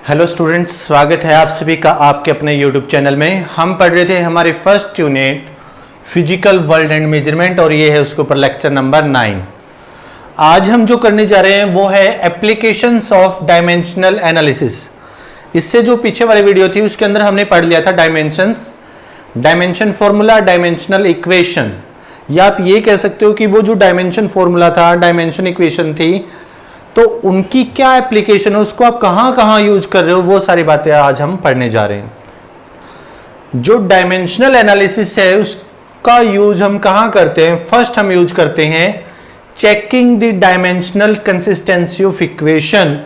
Hello students, स्वागत है आप सभी का आपके अपने यूट्यूब चैनल में। हम पढ़ रहे थे हमारे first unit physical world and measurement और ये है उसके ऊपर लेक्चर नंबर 9। आज हम जो करने जा रहे हैं वो है एप्लीकेशंस ऑफ डायमेंशनल एनालिसिस। इससे जो पीछे वाली वीडियो थी उसके अंदर हमने पढ़ लिया था dimensions, dimension formula, dimensional equation, या आप ये कह सकते हो कि वो जो डायमेंशन फॉर्मूला था, डायमेंशन इक्वेशन थी, तो उनकी क्या एप्लीकेशन है, उसको आप कहां कहां यूज कर रहे हो, वो सारी बातें आज हम पढ़ने जा रहे हैं। जो डायमेंशनल एनालिसिस है उसका यूज हम कहां करते हैं? फर्स्ट हम यूज करते हैं checking the dimensional consistency of equation,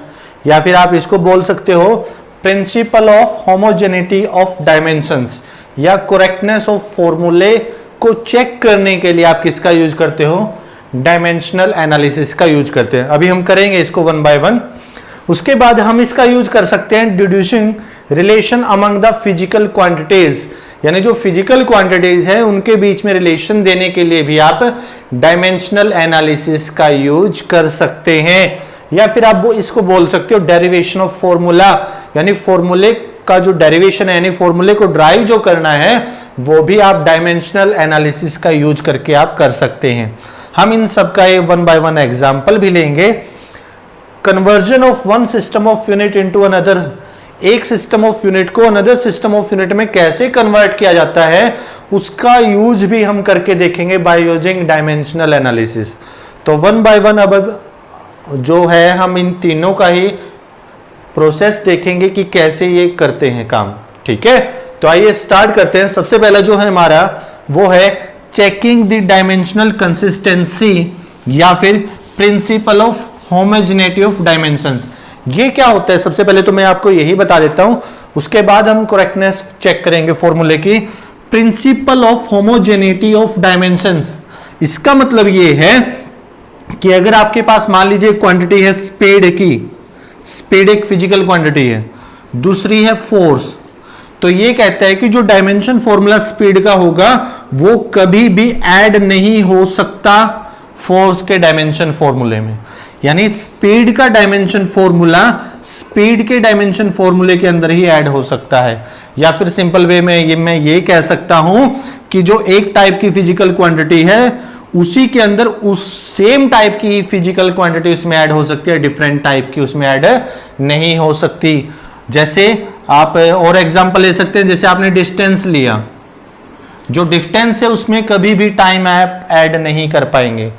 या फिर आप इसको बोल सकते हो principle of homogeneity of dimensions, या करेक्टनेस ऑफ फॉर्मूले को चेक करने के लिए आप किसका यूज करते हो? डायमेंशनल एनालिसिस का यूज करते हैं। अभी हम करेंगे इसको वन बाय वन। उसके बाद हम इसका यूज कर सकते हैं deducing relation among the physical quantities, यानी जो फिजिकल क्वांटिटीज है उनके बीच में रिलेशन देने के लिए भी आप डायमेंशनल एनालिसिस का यूज कर सकते हैं। या फिर आप वो इसको बोल सकते हो डेरिवेशन ऑफ फॉर्मूला, यानी फॉर्मूले का जो डेरिवेशन है, यानी फॉर्मूले को ड्राइव जो करना है वो भी आप डायमेंशनल एनालिसिस का यूज करके आप कर सकते हैं। हम इन सब का एक वन बाय वन एग्जांपल भी लेंगे। Conversion of one system of unit into another, एक सिस्टम ऑफ यूनिट को अनदर सिस्टम ऑफ यूनिट में कैसे कन्वर्ट किया जाता है उसका यूज भी हम करके देखेंगे बाय यूजिंग डायमेंशनल एनालिसिस। तो वन बाय वन अब जो है हम इन तीनों का ही प्रोसेस देखेंगे कि कैसे ये करते हैं काम। ठीक है, तो आइए स्टार्ट करते हैं। सबसे पहला जो है हमारा वो है चेकिंग द डायमेंशनल कंसिस्टेंसी, या फिर principle of homogeneity of dimensions. ये क्या होता है? सबसे पहले तो मैं आपको यही बता देता हूं, उसके बाद हम करेक्टनेस चेक करेंगे फॉर्मूले की। Principle of homogeneity of dimensions, इसका मतलब ये है कि अगर आपके पास मान लीजिए क्वांटिटी है स्पीड की, स्पीड एक फिजिकल क्वांटिटी है, दूसरी है फोर्स, तो ये कहता है कि जो डायमेंशन फॉर्मूला स्पीड का होगा वो कभी भी ऐड नहीं हो सकता फोर्स के डायमेंशन फॉर्मूले में। यानी स्पीड का डायमेंशन फॉर्मूला स्पीड के डायमेंशन फॉर्मूले के अंदर ही ऐड हो सकता है। या फिर सिंपल वे में मैं ये कह सकता हूं कि जो एक टाइप की फिजिकल क्वांटिटी है उसी के अंदर उस सेम टाइप की फिजिकल क्वांटिटी उसमें ऐड हो सकती है, डिफरेंट टाइप की उसमें ऐड नहीं हो सकती। जैसे आप और एग्जांपल ले सकते हैं, जैसे आपने डिस्टेंस लिया, जो डिस्टेंस है उसमें कभी भी टाइम आप ऐड नहीं कर पाएंगे।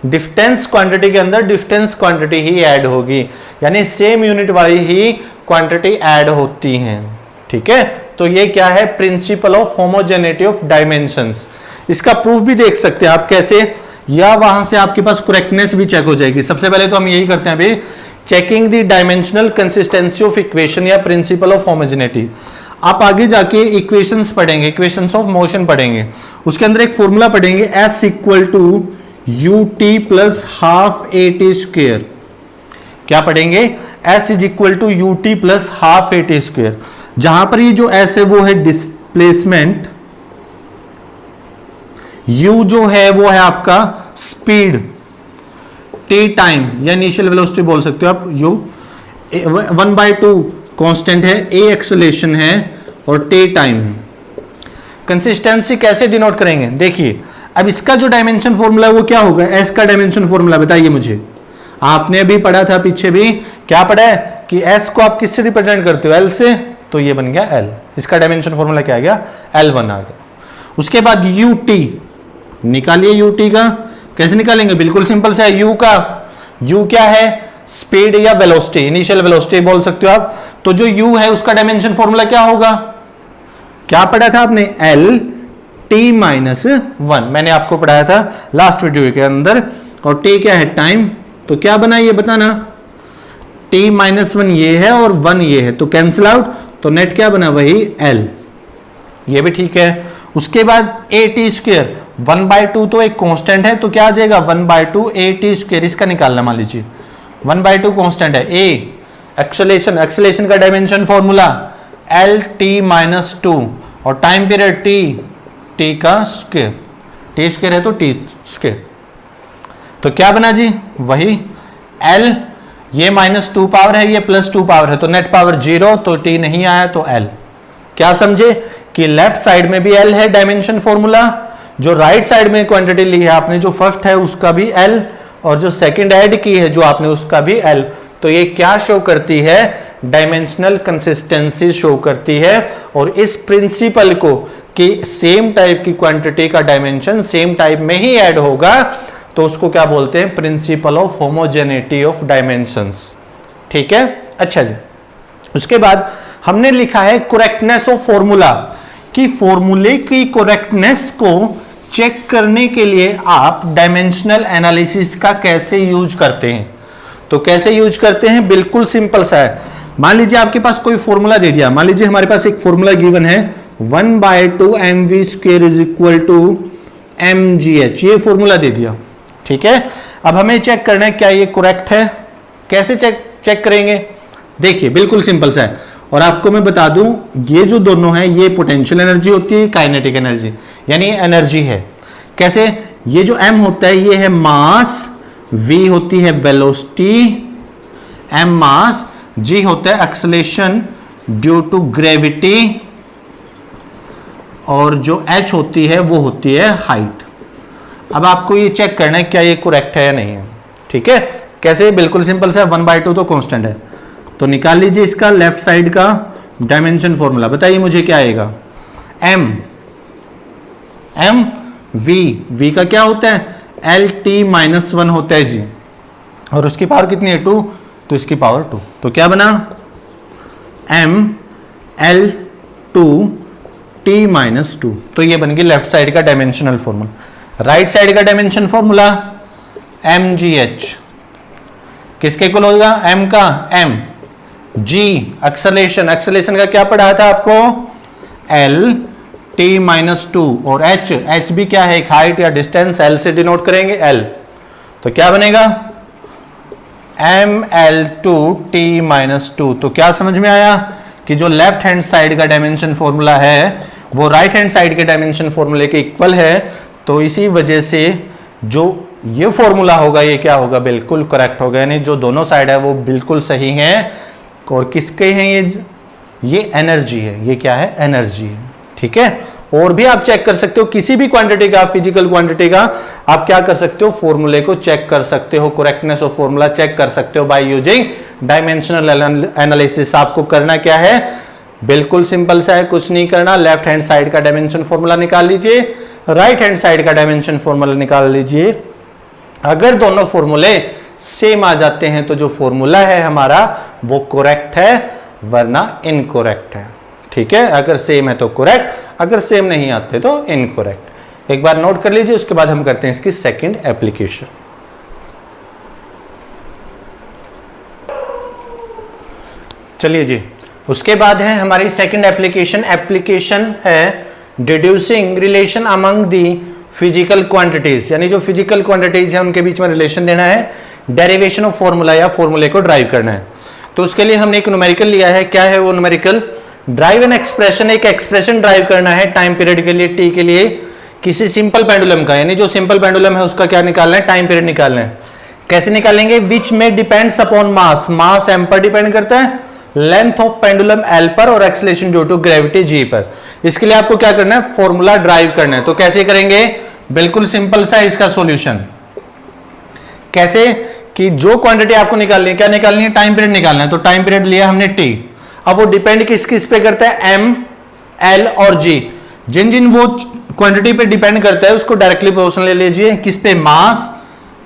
डिस्टेंस क्वांटिटी के अंदर डिस्टेंस क्वांटिटी ही ऐड होगी, यानी सेम यूनिट वाली ही क्वांटिटी ऐड होती हैं। ठीक है, तो ये क्या है? Principle of homogeneity of dimensions. इसका प्रूफ भी देख सकते हैं आप कैसे, या वहां से आपके पास करेक्टनेस भी चेक हो जाएगी। सबसे पहले तो हम यही करते हैं अभी, checking the dimensional consistency of equation या प्रिंसिपल ऑफ होमोजेनिटी। आप आगे जाके इक्वेशंस पढ़ेंगे, इक्वेशंस ऑफ मोशन पढ़ेंगे, उसके अंदर एक फॉर्मूला पढ़ेंगे S equal to u t plus half a t square. क्या पढ़ेंगे? S is equal to u t plus half a t square. जहां पर ये जो S है वो है डिस्प्लेसमेंट, U जो है वो है आपका स्पीड, टी टाइम या इनिशियल वेलोसिटी बोल सकते हो आप, U 1/2 कांस्टेंट है, A एक्सेलरेशन है और टी टाइम है। कंसिस्टेंसी कैसे डिनोट करेंगे? देखिए, अब इसका जो डायमेंशन फॉर्मूला है वो क्या होगा? S का डायमेंशन फॉर्मूला बताइए मुझे। आपने अभी पढ़ा था पीछे भी, क्या पढ़ा है कि S को आप किससे रिप्रेजेंट करते हो? L से, तो ये बन गया L। इसका डायमेंशन फॉर्मूला क्या आ गया? L1 आ गया। उसके बाद UT निकालिए, UT का कैसे निकालेंगे? बिल्कुल सिंपल से है। U का, U क्या है? स्पीड या वेलोसिटी, इनिशियल वेलोसिटी बोल सकते हो आप। तो जो U है उसका डायमेंशन फॉर्मूला क्या होगा? क्या पढ़ा था आपने? L T माइनस 1, मैंने आपको पढ़ाया था लास्ट वीडियो के अंदर। और T क्या है? टाइम। तो क्या बना ये बताना? T माइनस 1 ये है और 1 ये है, तो कैंसिल आउट, तो नेट क्या बना? वही L। ये भी ठीक है। उसके बाद ए टी स्क्वेयर, 1/2 तो एक कांस्टेंट है, तो क्या आ जाएगा? 1/2 ए टी स्क्वेयर। इसका निकालना, मान लीजिए 1/2 कांस्टेंट है। ए एक्सेलरेशन, एक्सेलरेशन का dimension formula L T minus 2 और टाइम पीरियड टी, टी का स्क्वेयर, टी स्क्वेयर है तो टी स्क्वेयर। तो क्या बना जी? वही एल ये -2 पावर है, ये +2 पावर है, तो नेट पावर 0, तो t नहीं आया तो l। क्या समझे कि लेफ्ट साइड में भी l है डायमेंशन फॉर्मूला, जो राइट साइड में क्वांटिटी ली है आपने जो फर्स्ट है उसका भी l, और जो सेकंड ऐड की है जो आपने उसका भी l। तो ये क्या शो करती है, डायमेंशनल कंसिस्टेंसी शो करती है। और इस प्रिंसिपल को कि सेम टाइप की क्वांटिटी का डायमेंशन सेम टाइप में ही ऐड होगा, तो उसको क्या बोलते हैं, principle of homogeneity of dimensions. ठीक है, अच्छा जी। उसके बाद हमने लिखा है करेक्टनेस ऑफ फॉर्मूला, कि फॉर्मूले की करेक्टनेस को चेक करने के लिए आप डायमेंशनल एनालिसिस का कैसे यूज करते हैं। तो कैसे यूज करते हैं, बिल्कुल सिंपल सा है। मान लीजिए आपके पास कोई फॉर्मूला दे दिया, मान लीजिए हमारे पास एक फॉर्मूला गिवन है 1/2 mv² is equal to mgh, ये फॉर्मूला दे दिया। ठीक है, अब हमें चेक करना है क्या ये करेक्ट है। कैसे चेक करेंगे, देखिए बिल्कुल सिंपल सा है। और आपको मैं बता दूं, ये जो दोनों है ये पोटेंशियल एनर्जी होती है, काइनेटिक एनर्जी, यानी एनर्जी है। कैसे, ये जो m होता है ये है मास, v होती है वेलोसिटी, m मास, g होता है एक्सेलरेशन ड्यू टू ग्रेविटी, और जो h होती है वो होती है हाइट। अब आपको ये चेक करना है क्या ये करेक्ट है या नहीं है। ठीक है, कैसे, बिल्कुल सिंपल सा, 1/2 तो कांस्टेंट है, तो निकाल लीजिए इसका लेफ्ट साइड का डायमेंशन फॉर्मूला। बताइए मुझे क्या आएगा, m v का क्या होता है, LT-1 होता है जी, और उसकी पावर कितनी है 2, तो इसकी पावर 2, तो क्या बना mL2T-2, तो ये बन गई लेफ्ट साइड का डायमेंशनल फॉर्मूला। राइट साइड का डायमेंशन फॉर्मूला mgh, किसके इक्वल होगा, m का m, g एक्सेलरेशन का क्या पढ़ा था आपको, LT-2, और h भी क्या है, एक हाइट या डिस्टेंस, l से डिनोट करेंगे l, तो क्या बनेगा mL2T-2। तो क्या समझ में आया कि जो लेफ्ट हैंड साइड का डायमेंशन फॉर्मूला है वो राइट हैंड साइड के डायमेंशन फॉर्मूले के इक्वल है। तो इसी वजह से जो ये फॉर्मूला होगा ये क्या होगा, बिल्कुल करेक्ट होगा, यानी जो दोनों साइड है वो बिल्कुल सही है। और किसके हैं ये एनर्जी है, ये क्या है, एनर्जी है। ठीक है, और भी आप चेक कर सकते हो किसी भी क्वांटिटी का, फिजिकल क्वांटिटी का आप क्या कर सकते हो, फॉर्मूले को चेक कर सकते हो, करेक्टनेस ऑफ फॉर्मूला चेक कर सकते हो बाय यूजिंग डायमेंशनल एनालिसिस। आपको करना क्या है, बिल्कुल सिंपल सा है, कुछ नहीं करना, लेफ्ट हैंड साइड का डायमेंशन फॉर्मूला निकाल लीजिए, राइट हैंड साइड का डायमेंशन फॉर्मूला निकाल लीजिए। अगर दोनों फॉर्मूले सेम आ जाते हैं तो जो फॉर्मूला है हमारा वो करेक्ट है, वरना इनकरेक्ट है। ठीक है, अगर सेम है तो करेक्ट, अगर सेम नहीं आते तो इनकरेक्ट। एक बार नोट कर लीजिए, उसके बाद हम करते हैं इसकी सेकंड एप्लीकेशन। चलिए जी, उसके बाद है हमारी सेकंड एप्लीकेशन। एप्लीकेशन है deducing relation among the physical quantities, यानी जो फिजिकल क्वांटिटीज है उनके बीच में रिलेशन देना है, डेरिवेशन ऑफ फॉर्मूला या फॉर्मूले को ड्राइव करना है। तो उसके लिए हमने एक न्यूमेरिकल लिया है। क्या है वो न्यूमेरिकल, ड्राइव एन एक्सप्रेशन, एक एक्सप्रेशन ड्राइव करना है टाइम पीरियड के लिए, टी के लिए, किसी सिंपल पेंडुलम का, यानी जो सिंपल पेंडुलम है उसका क्या निकालना है, टाइम पीरियड निकालना है। कैसे निकालेंगे, विच में depends upon mass, mass m पर डिपेंड करता है, लेंथ ऑफ पेंडुलम l पर, और acceleration due to gravity g पर। इसके लिए आपको क्या करना है, फॉर्मूला ड्राइव करना है। तो कैसे करेंगे, बिल्कुल सिंपल सा इसका सॉल्यूशन। कैसे कि जो क्वांटिटी आपको निकालनी है, क्या निकालनी है, टाइम पीरियड निकालना है। तो टाइम पीरियड लिया हमने t, अब वो डिपेंड किस किस पे करता है, m, l और g। जिन जिन वो क्वांटिटी पे डिपेंड करता है उसको डायरेक्टली प्रोपोर्शनल ले लीजिए। किस पे, mass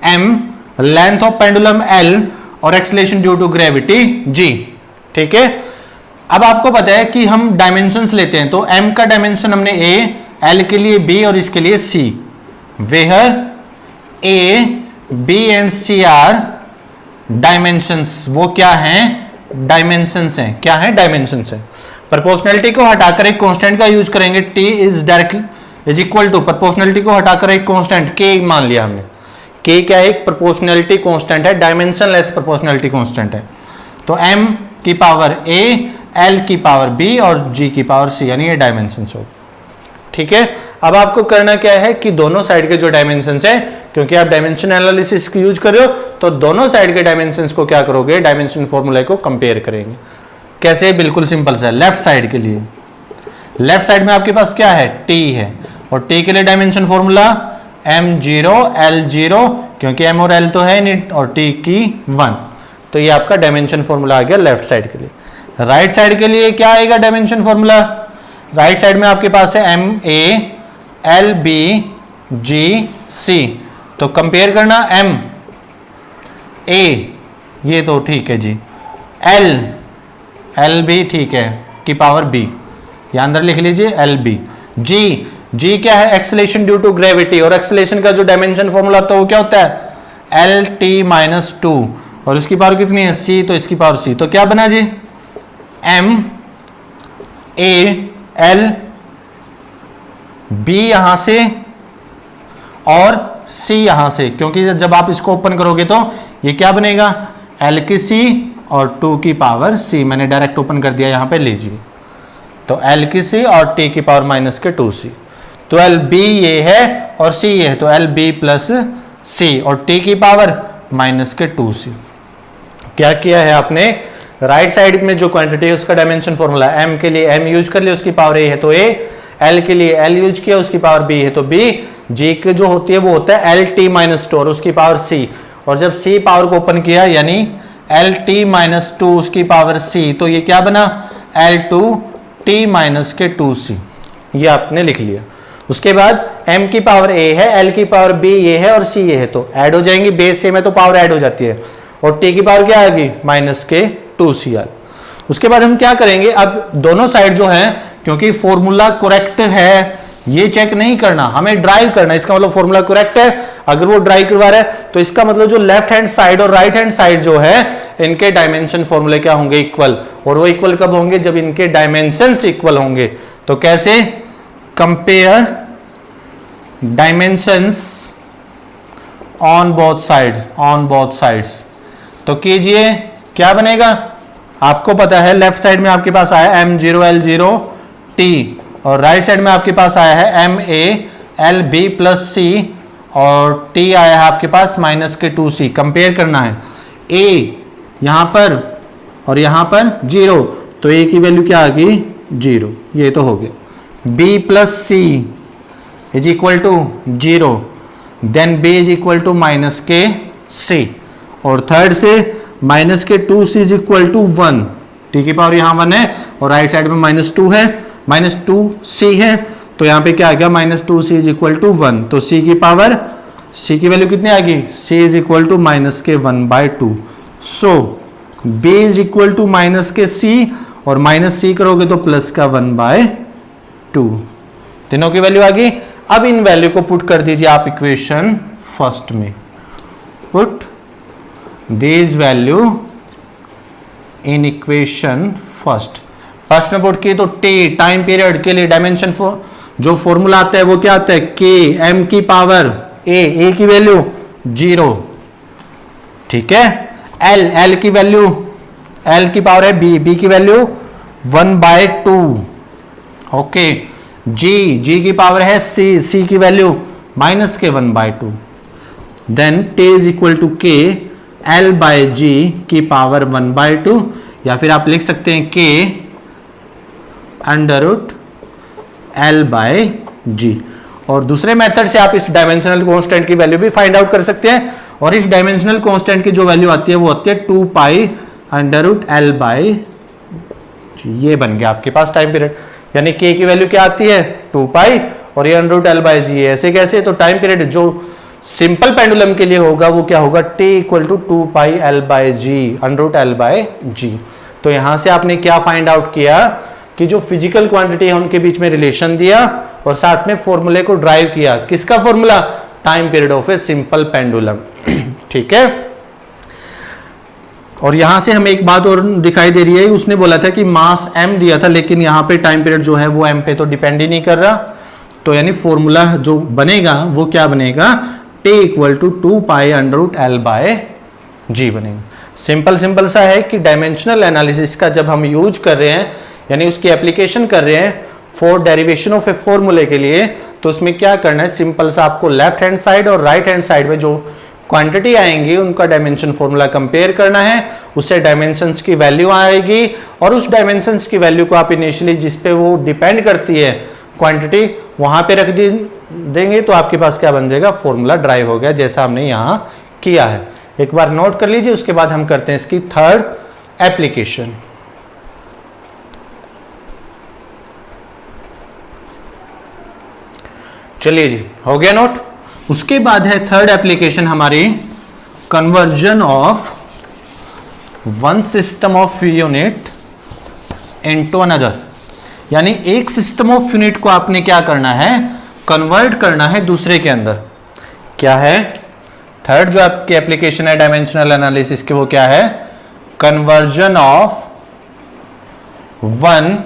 m, length of pendulum l, और acceleration due to gravity g। ठीक है, अब आपको पता है कि हम डायमेंशंस लेते हैं, तो m का डायमेंशन हमने a, l के लिए b और इसके लिए c। Where a, b and c are dimensions, वो क्या हैं, डायमेंशंस हैं। क्या है, डायमेंशंस है। प्रोपोर्शनलिटी को हटाकर एक कांस्टेंट का यूज करेंगे, t is directly is equal to, proportionality को हटाकर एक कांस्टेंट k मान लिया हमने। k क्या है, एक प्रोपोर्शनलिटी कांस्टेंट है, डायमेंशनलेस प्रोपोर्शनलिटी कांस्टेंट है। तो m की पावर a, l की पावर b और g की पावर c, यानी ये डायमेंशंस हो। ठीक है, अब आपको करना क्या है कि दोनों साइड के जो डायमेंशंस है क्योंकि आप डायमेंशन एनालिसिस की यूज कर रहे हो तो दोनों साइड के डायमेंशंस को क्या करोगे, डायमेंशन फॉर्मूले को कंपेयर करेंगे। कैसे, बिल्कुल सिंपल सा है। लेफ्ट साइड के लिए, लेफ्ट साइड में आपके पास क्या है, t है, और t के लिए डायमेंशन फॉर्मूला m0 l0, क्योंकि m और l तो है नहीं, और t की 1, तो ये आपका डायमेंशन फॉर्मूला आ गया लेफ्ट साइड के लिए। राइट साइड के लिए क्या आएगा डायमेंशन फॉर्मूला, राइट साइड में आपके पास है ma lb g c, तो कंपेयर करना m a, ये तो ठीक है जी, l भी ठीक है की पावर b, यहां अंदर लिख लीजिए एल बी। जी क्या है, एक्सेलेरेशन ड्यू टू ग्रेविटी, और एक्सेलेरेशन का जो डायमेंशन फॉर्मूला होता है वो क्या होता है, एल टी माइनस 2, और इसकी पावर कितनी है सी, तो इसकी पावर सी, तो क्या बना जी, एम ए एल बी यहां से और सी यहां से, क्योंकि जब आप इसको ओपन करोगे तो ये क्या बनेगा, एल की सी और 2 की पावर सी, मैंने डायरेक्ट ओपन कर दिया यहां पे, लीजिए, तो एल की सी और टी की पावर माइनस के 2c, तो एल बी ये है और सी ये है, तो एल बी प्लस सी, और टी की पावर माइनस के 2c। क्या किया है आपने, राइट साइड में जो क्वांटिटी है उसका डायमेंशन फॉर्मूला, एम के लिए एम यूज कर लिया, उसकी पावर ए है तो ए, एल के लिए एल यूज किया, उसकी पावर बी है तो बी, जी की जो होती है वो होता है एल टी माइनस 2 और उसकी पावर सी, और जब सी पावर को ओपन किया यानी एल टी माइनस 2 उसकी पावर सी, तो ये क्या बना, एल टू टी माइनस के 2c, ये आपने लिख लिया। उसके बाद m की पावर a है, l की पावर b ये है और c ये है, तो ऐड हो जाएंगी, बेस सेम है तो पावर ऐड हो जाती है, और t की पावर क्या आएगी, माइनस के 2c आ। उसके बाद हम क्या करेंगे, अब दोनों साइड जो है, क्योंकि फॉर्मूला करेक्ट है ये चेक नहीं करना, हमें ड्राइव करना, इसका मतलब फॉर्मूला करेक्ट है, अगर वो ड्राइव करवा रहा है तो इसका मतलब जो लेफ्ट हैंड साइड और राइट हैंड साइड जो है इनके डायमेंशन फॉर्मूले क्या होंगे, इक्वल, और वो इक्वल कब होंगे, जब इनके डायमेंशंस इक्वल होंगे। तो कैसे, compare dimensions on both sides, तो कीजिए, क्या बनेगा, आपको पता है लेफ्ट साइड में आपके पास आया m0 l0 t, और राइट साइड में आपके पास आया है m a l b plus c, और t आया है आपके पास माइनस के 2c। कंपेयर करना है, a यहां पर और यहां पर 0, तो a की वैल्यू क्या आ गई, 0, ये तो हो गया। b plus c is equal to 0, then b is equal to minus के c, और थर्ड से माइनस के 2c is equal to 1, t की पावर यहाँ 1 है और राइट साइड में माइनस 2 है, माइनस 2c है, तो यहाँ पे क्या आ गया, minus 2c is equal to 1, तो c की पावर, c की वैल्यू कितनी आ गई, c is equal to minus के 1/2, so b is equal to minus के c, और माइनस c करोगे तो प्लस का 1/2, तीनों की वैल्यू आ गई। अब इन वैल्यू को पुट कर दीजिए आप इक्वेशन फर्स्ट में, put this value in equation first में पुट की, तो t टाइम पीरियड के लिए डायमेंशन जो फॉर्मूला आता है वो क्या आता है, k m की पावर a की वैल्यू 0, ठीक है, l की वैल्यू, l की पावर है b की वैल्यू 1/2, ओके, g की पावर है c की वैल्यू माइनस के 1/2, then t is equal to k l/g की पावर 1/2, या फिर आप लिख सकते हैं k अंडर l/g, और दूसरे मेथड से आप इस डायमेंशनल कांस्टेंट की वैल्यू भी फाइंड आउट कर सकते हैं, और इस डायमेंशनल कांस्टेंट की जो वैल्यू आती है वो होती है 2 पाई अंडर l/g, ये बन गया आपके पास टाइम पीरियड, यानी k की वैल्यू क्या आती है 2 पाई, और ये अंडर l/g, ऐसे कैसे, तो टाइम पीरियड जो सिंपल पेंडुलम के लिए होगा वो क्या होगा, t equal to 2 pi l/g under l/g। तो यहां से आपने क्या फाइंड आउट किया कि जो फिजिकल क्वांटिटी है उनके बीच में रिलेशन दिया, और साथ में फॉर्मूले को ड्राइव किया, किसका formula, time period of a simple pendulum, ठीक है। और यहां से हमें एक बात और दिखाई दे रही है, उसने बोला था कि मास m दिया था, लेकिन यहां पे टाइम पीरियड जो है वो m पे तो डिपेंड ही नहीं कर रहा, तो यानी फॉर्मूला जो बनेगा वो क्या बनेगा, t equal to 2 pi under l/g बनेगा। सिंपल सा है कि डायमेंशनल एनालिसिस का जब हम यूज कर रहे हैं, यानी उसकी एप्लीकेशन कर रहे हैं फॉर डेरिवेशन ऑफ ए फॉर्मूले के लिए, तो उसमें क्या करना है, सिंपल सा आपको लेफ्ट हैंड साइड और राइट हैंड साइड में जो क्वांटिटी आएंगी उनका डायमेंशन फॉर्मूला कंपेयर करना है, उससे डायमेंशंस की वैल्यू आएगी और उस डायमेंशंस की वैल्यू को आप इनिशियली जिस पे वो डिपेंड करती है क्वांटिटी वहां पे रख देंगे तो आपके पास क्या बन जाएगा, फॉर्मूला ड्राइव हो गया जैसा हमने यहां किया है। एक बार नोट कर लीजिए, उसके बाद हम करते हैं इसकी थर्ड एप्लीकेशन। चलिए जी, हो गया नोट। उसके बाद है थर्ड एप्लीकेशन हमारी, conversion of one system of unit into another. यानी एक सिस्टम ऑफ यूनिट को आपने क्या करना है, कन्वर्ट करना है दूसरे के अंदर। क्या है थर्ड जो आपकी एप्लीकेशन है डायमेंशनल एनालिसिस की, वो क्या है, conversion of one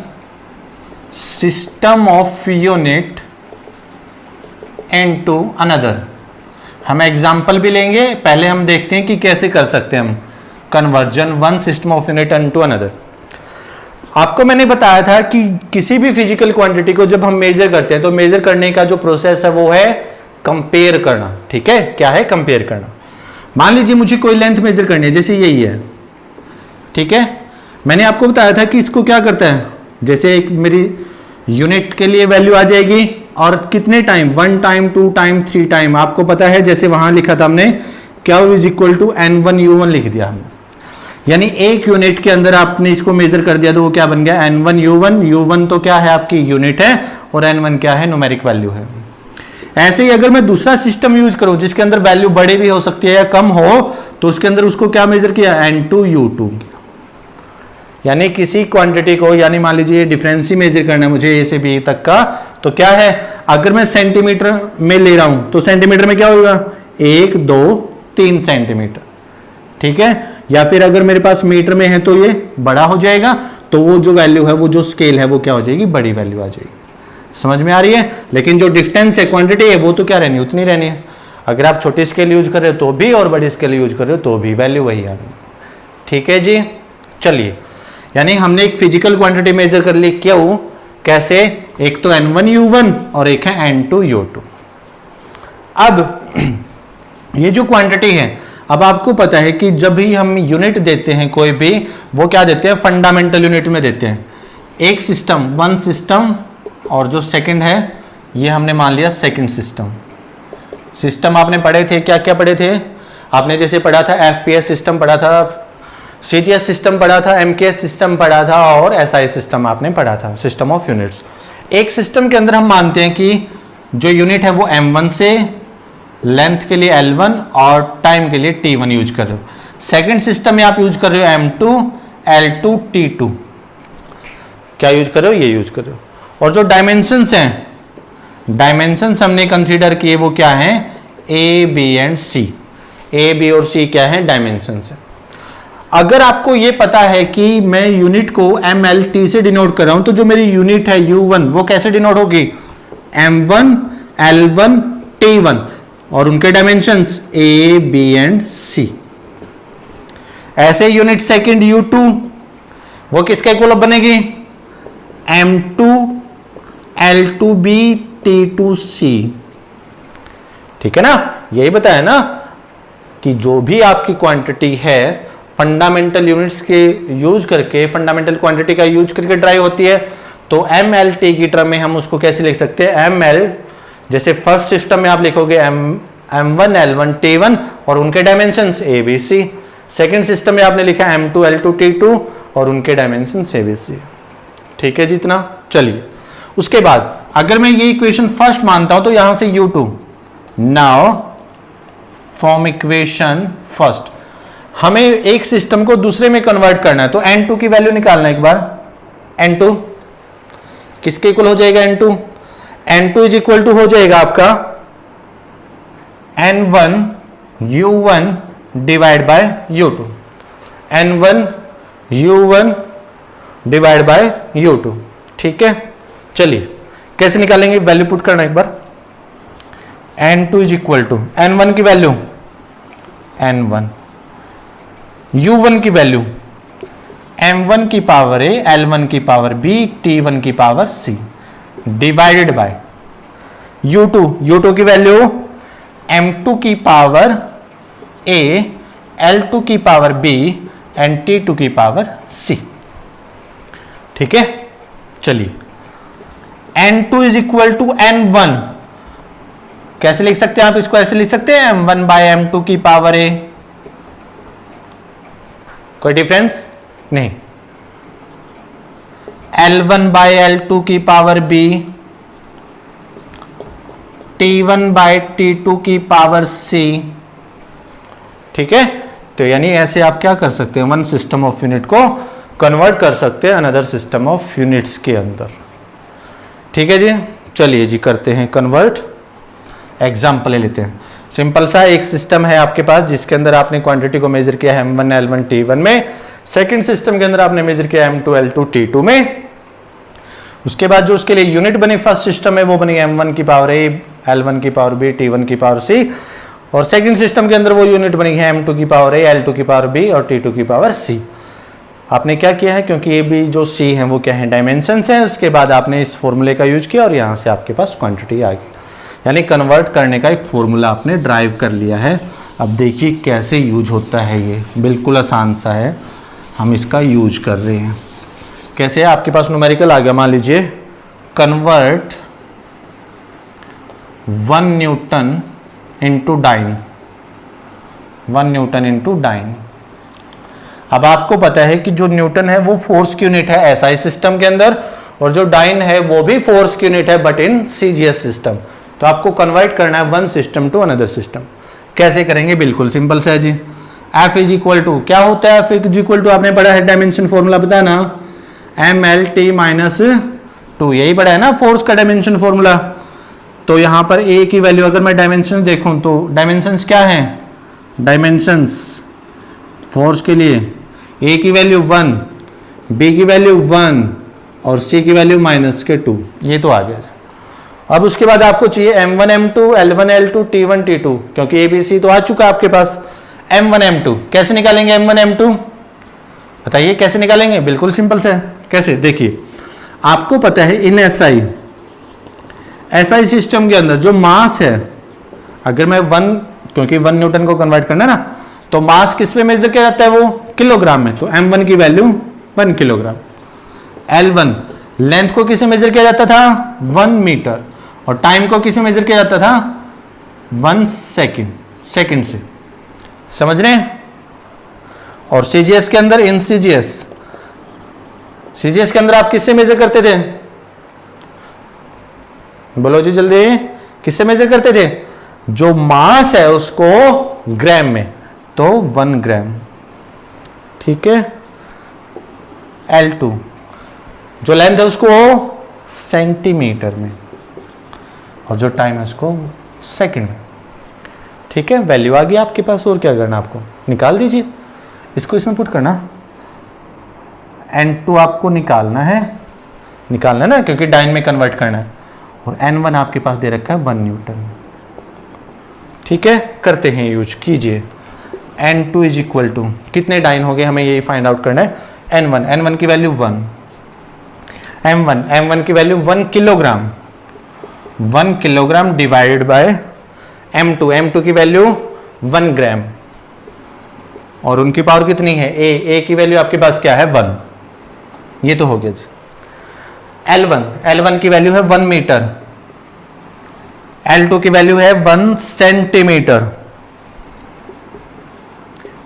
system of unit into another. हम एग्जांपल भी लेंगे, पहले हम देखते हैं कि कैसे कर सकते हैं हम conversion one system of unit into another. आपको मैंने बताया था कि किसी भी फिजिकल क्वांटिटी को जब हम मेजर करते हैं तो मेजर करने का जो प्रोसेस है वो है कंपेयर करना। ठीक है, क्या है, कंपेयर करना। मान लीजिए मुझे कोई लेंथ मेजर करनी है, जैसे यही है, ठीक है। मैंने आपको बताया था कि इसको क्या करता है, जैसे एक मेरी यूनिट के लिए वैल्यू आ जाएगी और कितने टाइम, 1 टाइम 2 टाइम 3 टाइम। आपको पता है जैसे वहां लिखा था हमने, क्या is equal to n1 u1 लिख दिया हमने, यानी एक यूनिट के अंदर आपने इसको मेजर कर दिया तो वो क्या बन गया, n1 u1। u1 तो क्या है, आपकी यूनिट है, और n1 क्या है, न्यूमेरिक वैल्यू है। ऐसे ही अगर मैं दूसरा सिस्टम यूज करूं जिसके अंदर वैल्यू बड़े भी हो सकती है या कम हो, तो उसके अंदर उसको क्या मेजर किया, n2 u2। यानी किसी क्वांटिटी को, यानी मान लीजिए डिफरेंस ही मेजर करना है मुझे ए से बी तक का, तो क्या है, अगर मैं सेंटीमीटर में ले रहा हूं तो सेंटीमीटर में क्या होगा, 1 2 3 सेंटीमीटर। ठीक है, या फिर अगर मेरे पास मीटर में है तो ये बड़ा हो जाएगा, तो वो जो वैल्यू है, वो जो स्केल है वो क्या हो जाएगी, बड़ी वैल्यू आ जाएगी। समझ में आ रही है। लेकिन जो डिस्टेंस है, क्वांटिटी है, वो तो क्या रहनी, उतनी रहनी है। अगर आप छोटी स्केल यूज कर रहे हो तो भी, और बड़ी स्केल यूज कर रहे हो तो भी वैल्यू वही आ रही है। ठीक है जी, चलिए, यानी हमने एक फिजिकल क्वांटिटी मेजर कर ली, क्यों, कैसे, एक तो n1 u1 और एक है n2 u2। अब ये जो क्वांटिटी है, अब आपको पता है कि जब भी हम यूनिट देते हैं कोई भी, वो क्या देते हैं, फंडामेंटल यूनिट में देते हैं। एक सिस्टम, वन सिस्टम, और जो सेकंड है ये हमने मान लिया सेकंड सिस्टम। सिस्टम आपने पढ़े थे, क्या क्या पढ़े थे आपने, जैसे पढ़ा था एफपीएस सिस्टम पढ़ा था, सीटीएस सिस्टम पढ़ा था, एमकेएस सिस्टम पढ़ा था, और एसआई सिस्टम आपने पढ़ा था, सिस्टम ऑफ यूनिट्स। एक सिस्टम के अंदर हम मानते हैं कि जो यूनिट है वो m1 से, लेंथ के लिए L1 और टाइम के लिए T1 यूज कर रहे हो। सेकंड सिस्टम में आप यूज कर रहे हो M2 L2 T2, क्या यूज कर रहे हो, ये यूज कर रहे हो। और जो डायमेंशंस हैं, डायमेंशंस हमने कंसीडर किए, वो क्या हैं, A, B and C। A, B और C क्या है, डायमेंशंस है। अगर आपको ये पता है कि मैं यूनिट को MLT से डिनोट कर रहा हूं, तो जो मेरी यूनिट है U1 वो कैसे डिनोट होगी, M1 L1 T1, और उनके dimensions A, B and C। ऐसे यूनिट सेकंड U2, वो किसके इक्वल बनेगी, M2 L2B T2C। ठीक है ना, यही बताया ना कि जो भी आपकी क्वांटिटी है फंडामेंटल यूनिट्स के यूज करके, फंडामेंटल क्वांटिटी का यूज करके ड्राइव होती है। तो MLT की टर्म में हम उसको कैसे लिख सकते हैं, ML, जैसे फर्स्ट सिस्टम में आप लिखोगे M1 L1 T1 और उनके dimensions A B C। Second system में आपने लिखा M2 L2 T2 और उनके डायमेंशंस A B C। ठीक है जितना। चलिए, उसके बाद अगर मैं ये इक्वेशन फर्स्ट मानता हूं तो यहां से U2, now form equation first, हमें एक सिस्टम को दूसरे में कन्वर्ट करना है, तो N2 की वैल्यू निकालना है एक बार। N2 किसके इक्वल हो जाएगा, N2 इज इक्वल टू हो जाएगा आपका N1 U1 divide by U2, N1 U1 divide by U2। ठीक है, चलिए कैसे निकालेंगे, वैल्यू पुट करना एक बार। N2 is equal to N1 की वैल्यू N1, U1 की वैल्यू M1 की पावर A, L1 की पावर B, T1 की power C, divided by, U2 की वैल्यू M2 की पावर A, L2 की पावर B एंड T2 की पावर C। ठीक है, चलिए N2 is equal to N1, कैसे लिख सकते हैं आप इसको? ऐसे लिख सकते हैं M1 बाय M2 की पावर A। कोई डिफरेंस नहीं। L1 बाय L2 की power B, T1 bye T2 की पावर C। ठीक है, तो यानी ऐसे आप क्या कर सकते हैं, वन सिस्टम ऑफ यूनिट को कन्वर्ट कर सकते हैं अनदर सिस्टम ऑफ यूनिट्स के अंदर। ठीक है जी, चलिए जी करते हैं कन्वर्ट। एग्जाम्पल ले लेते हैं। सिंपल सा एक सिस्टम है आपके पास जिसके अंदर आपने क्वांटिटी को मेजर किया है M1 L1 T1 में, सेकंड सिस्टम के अंदर आपने मेजर किया M2 L2 T2 में। उसके बाद जो उसके लिए यूनिट बनी फर्स्ट सिस्टम है वो बनी M1 की पावर A, L1 की पावर B, T1 की पावर C, और सेकंड सिस्टम के अंदर वो यूनिट बनी है M2 की पावर A, L2 की पावर B और T2 की पावर C। आपने क्या किया है, क्योंकि ये भी जो C है वो क्या है, डायमेंशंस हैं, उसके बाद आपने इस फॉर्मूले का यूज किया और यहाँ से आपके पास क्वांटिटी आ गई, यानी कन्वर्ट करने का एक फॉर्मूला आपने ड्राइव कर लिया है। अब देखिए कैसे यूज होता है, ये बिल्कुल आसान सा है, हम इसका यूज कर रहे हैं। कैसे है, आपके पास न्यूमेरिकल आ गया, मान लीजिए convert 1 newton into dyne, 1 newton into dyne. अब आपको पता है कि जो न्यूटन है वो फोर्स की यूनिट है एसआई सिस्टम के अंदर, और जो डाइन है वो भी फोर्स की यूनिट है बट इन सीजीएस सिस्टम। तो आपको कन्वर्ट करना है one system to another system. कैसे करेंगे, बिल्कुल सिंपल सा है जी। F इज इक्वल टू क्या होता है, F इज इक्वल टू आपने पढ़ा है डायमेंशन फॉर्मूला, पता है ना, MLT माइनस 2, यही पढ़ा है ना फोर्स का डायमेंशन फॉर्मूला। तो यहां पर A की वैल्यू अगर मैं डायमेंशन देखूं तो डायमेंशंस क्या है, डायमेंशंस फोर्स के लिए A की वैल्यू 1, B की वैल्यू 1 और C की वैल्यू माइनस के 2, ये तो आ गया। अब उसके बाद आपको चाहिए M1 M2 L1 L2 T1 T2, क्योंकि ABC तो आ चुका है आपके पास। M1 M2 कैसे निकालेंगे, M1 M2 बताइए कैसे निकालेंगे, बिल्कुल सिंपल से है। कैसे, देखिए आपको पता है इन SI सिस्टम के अंदर जो मास है, अगर मैं 1, क्योंकि 1 न्यूटन को कन्वर्ट करना है ना, तो मास किस में मेजर किया जाता है, वो किलोग्राम में। तो M1 की वैल्यू 1 किलोग्राम। L1 लेंथ को किसे मेजर किया जाता था, 1 मीटर, और टाइम को किसे मेजर किया जाता था, 1 सेकंड, सेकंड से, समझ रहे हैं। और सीजीएस के अंदर, इन सीजीएस के अंदर आप किससे मेजर करते थे, बोलो जी जल्दी, किससे मेजर करते थे, जो मास है उसको ग्राम में, तो 1 ग्राम। ठीक है, L2 जो लेंथ है उसको सेंटीमीटर में, और जो टाइम है उसको सेकंड में। ठीक है, वैल्यू आ गई आपके पास, और क्या करना आपको, निकाल दीजिए इसको, इसमें पुट करना। N2 आपको निकालना है ना, क्योंकि डाइन में कन्वर्ट करना है, और N1 आपके पास दे रखा है 1 न्यूटन। ठीक है, करते हैं यूज, कीजिए। N2 इज इक्वल टू कितने डाइन हो गए, हमें यही फाइंड आउट करना है। N1 की वैल्यू 1, M1 की value 1 kilogram, 1 kilogram divided by M2 की वैल्यू 1 ग्राम, और उनकी पावर कितनी है, A की वैल्यू आपके पास क्या है, 1, ये तो हो गया जी। L1 की वैल्यू है 1 मीटर, L2 की वैल्यू है 1 सेंटीमीटर,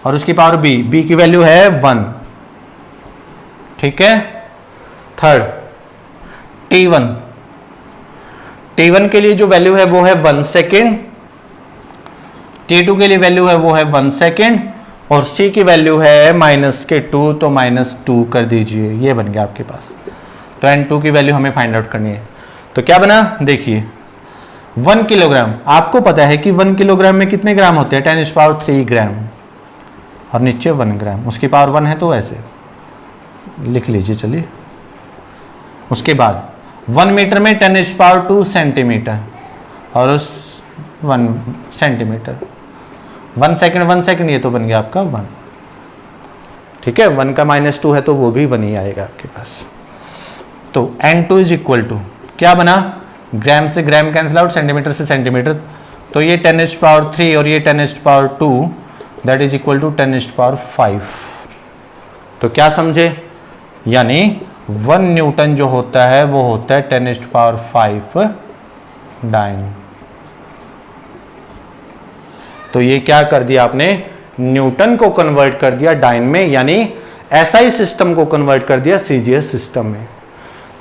और उसकी पावर B की वैल्यू है 1। ठीक है, थर्ड T1 के लिए जो वैल्यू है वो है 1 सेकेंड, T2 के लिए वैल्यू है वो है 1 सेकेंड, और C की वैल्यू है -2, तो -2 कर दीजिए, ये बन गया आपके पास। तो N2 की वैल्यू हमें फाइंड आउट करनी है। तो क्या बना, देखिए 1 किलोग्राम, आपको पता है कि 1 किलोग्राम में कितने ग्राम होते हैं, 10³ ग्राम, और नीचे 1 ग्राम, उसकी पावर 1 है, तो ऐसे लिख लीजिए। चलिए, उसके बाद 1 मीटर में 10² सेंटीमीटर, और उस 1 सेंटीमीटर, 1 सेकेंड, ये तो बन गया आपका 1। ठीक है, 1 का -2 है तो वो भी 1 ही आएगा आपके पास। तो N2 इज इक्वल टू क्या बना, ग्राम से ग्राम कैंसिल आउट, सेंटीमीटर से सेंटीमीटर, तो ये 10⁻³ और ये 10⁻², दैट इज इक्वल टू 10⁻⁵। तो क्या समझे, यानी 1 न्यूटन जो होता है वो होता है 10⁵ डाइन। तो ये क्या कर दिया आपने, न्यूटन को कन्वर्ट कर दिया डाइन में, यानी एसआई सिस्टम को कन्वर्ट कर दिया सीजीएस सिस्टम में।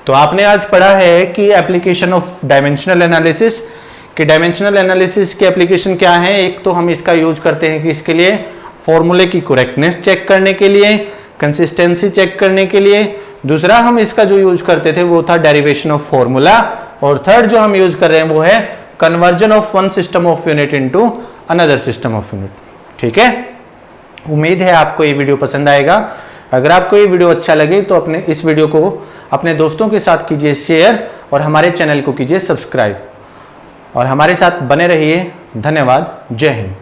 तो आपने आज पढ़ा है कि एप्लीकेशन ऑफ डायमेंशनल एनालिसिस, कि डायमेंशनल एनालिसिस की एप्लीकेशन क्या है। एक तो हम इसका यूज करते हैं कि इसके लिए फॉर्मूले की करेक्टनेस चेक करने के लिए, कंसिस्टेंसी चेक करने के लिए। दूसरा हम इसका जो यूज करते थे वो था डेरिवेशन ऑफ फॉर्मूला, और थर्ड जो हम यूज कर रहे हैं वो है conversion of one system of unit into another system of unit. ठीक है, उम्मीद है आपको ये वीडियो पसंद आएगा। अगर आपको ये वीडियो अच्छा लगे तो अपने इस वीडियो को अपने दोस्तों के साथ कीजिए शेयर, और हमारे चैनल को कीजिए सब्सक्राइब, और हमारे साथ बने रहिए। धन्यवाद। जय हिंद।